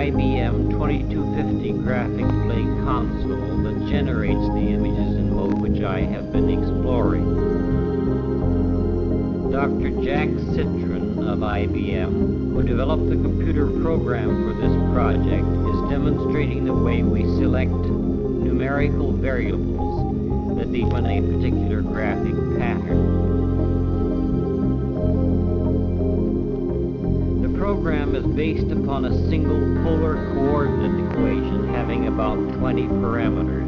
IBM 2250 graphic play console that generates the images in mode which I have been exploring. Dr. Jack Citron of IBM, who developed the computer program for this project, is demonstrating the way we select numerical variables that define a particular graphic pattern. The program is based upon a single polar coordinate equation having about 20 parameters.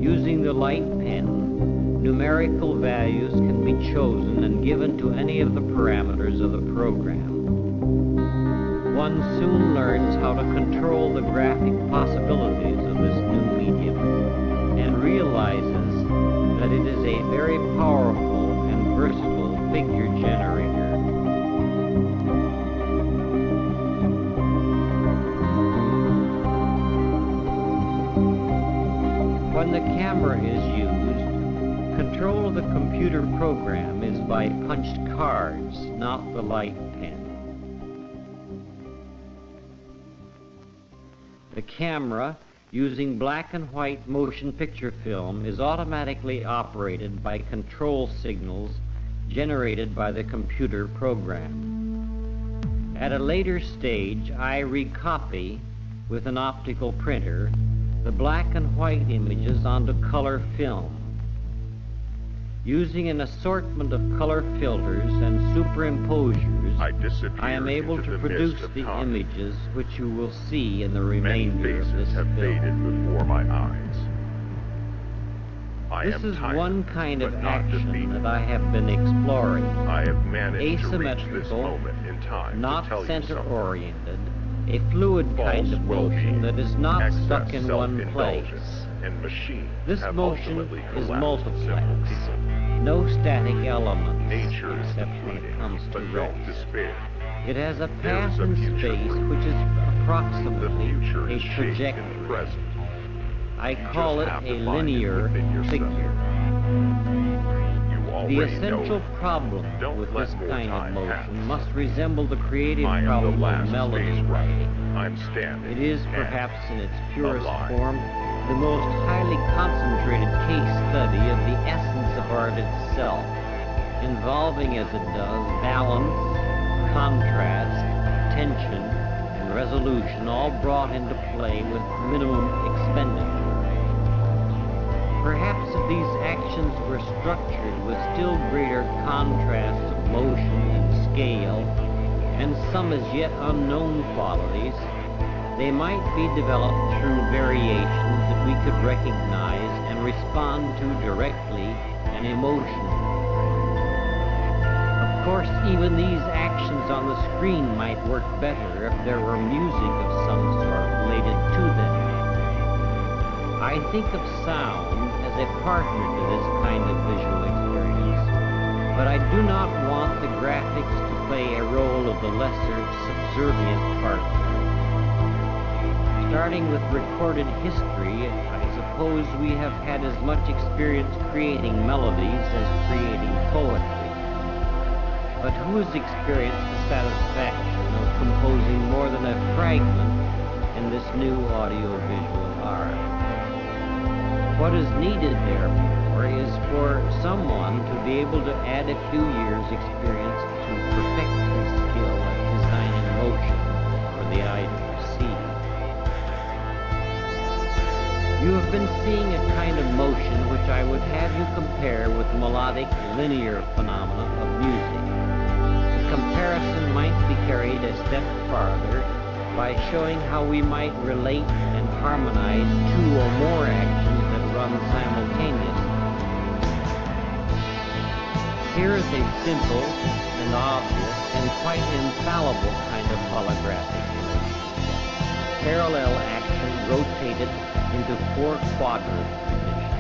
Using the light pen, numerical values can be chosen and given to any of the parameters of the program. One soon learns how to control the graphic possibilities of this new medium and realizes that it is a very powerful and versatile figure generator. When the camera is used, control of the computer program is by punched cards, not the light pen. The camera, using black and white motion picture film, is automatically operated by control signals generated by the computer program. At a later stage, I recopy, with an optical printer, the black and white images onto color film. Using an assortment of color filters and superimposers, I am able to produce the images which you will see in the remainder of this film. Before my eyes. This is one kind of action that I have been exploring. I have managed asymmetrical, to reach this moment in time not to tell center-oriented, a fluid kind of motion that is not stuck in one place. And this motion is multiplex. No static element, Nature is except when it comes to but rest. don't despair. It has a There path is a in future space for which is The approximately future a is shaped in the trajectory. present. I You call it just have a to find it linear within yourself. figure. You The already essential know. problem Don't with let this more kind of time motion pass. must resemble the creative I am the problem of last melody space writer. writing. I'm standing. It is and perhaps in its purest alive. form the most highly concentrated case study of the essence of art itself, involving as it does balance, contrast, tension, and resolution all brought into play with minimum expenditure. Perhaps if these actions were structured with still greater contrasts of motion and scale, and some as yet unknown qualities, they might be developed through variations that we could recognize and respond to directly and emotionally. Of course, even these actions on the screen might work better if there were music of some sort related to them. I think of sound as a partner to this kind of visual experience, but I do not want the graphics to play a role of the lesser, subservient partner. Starting with recorded history, I suppose we have had as much experience creating melodies as creating poetry. But who has experienced the satisfaction of composing more than a fragment in this new audiovisual art? What is needed, therefore, is for someone to be able to add a few years' experience to perfect his skill at designing motion for the eye to perceive. You have been seeing a kind of motion which I would have you compare with melodic, linear phenomena of music. The comparison might be carried a step farther by showing how we might relate and harmonize two or more actions that run simultaneously. Here is a simple and obvious and quite infallible kind of holographic image. Parallel action rotated into 4 quadrant conditions.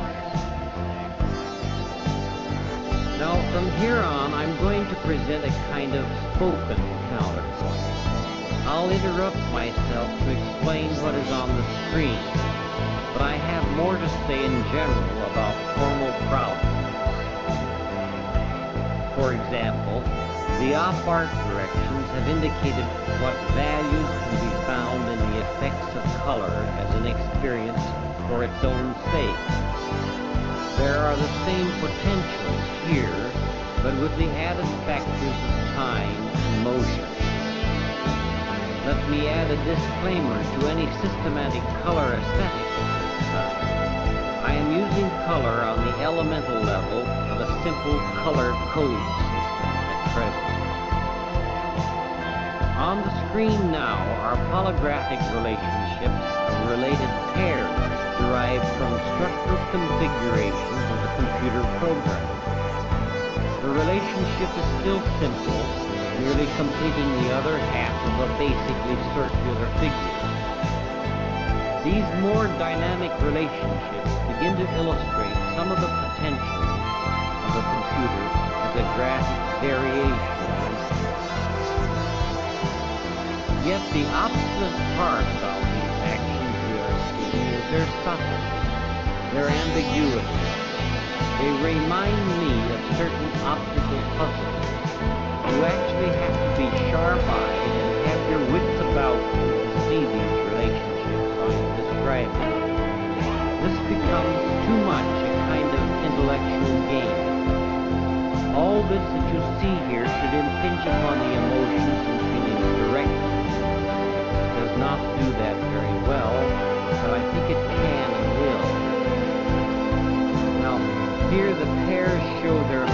Now, from here on, I'm going to present a kind of spoken counterpoint. I'll interrupt myself to explain what is on the screen, but I have more to say in general about formal problems. For example, The op-art directions have indicated what values can be found in the effects of color as an experience for its own sake. There are the same potentials here, but with the added factors of time and motion. Let me add a disclaimer to any systematic color aesthetic at this time. I am using color on the elemental level of a simple color code system at present. On the screen now are holographic relationships of related pairs derived from structural configurations of the computer program. The relationship is still simple, merely completing the other half of a basically circular figure. These more dynamic relationships begin to illustrate some of the potential of the computer as a graphic variation. Yet the obstinate part about these actions we are seeing is their subtlety, their ambiguity. They remind me of certain optical puzzles. You actually have to be sharp-eyed and have your wits about you to see these relationships I am describing. This becomes too much a kind of intellectual game. All this that you see here should impinge upon the emotions and feelings directly. It does not do that very well, but I think it can and will. Now, here the pairs show their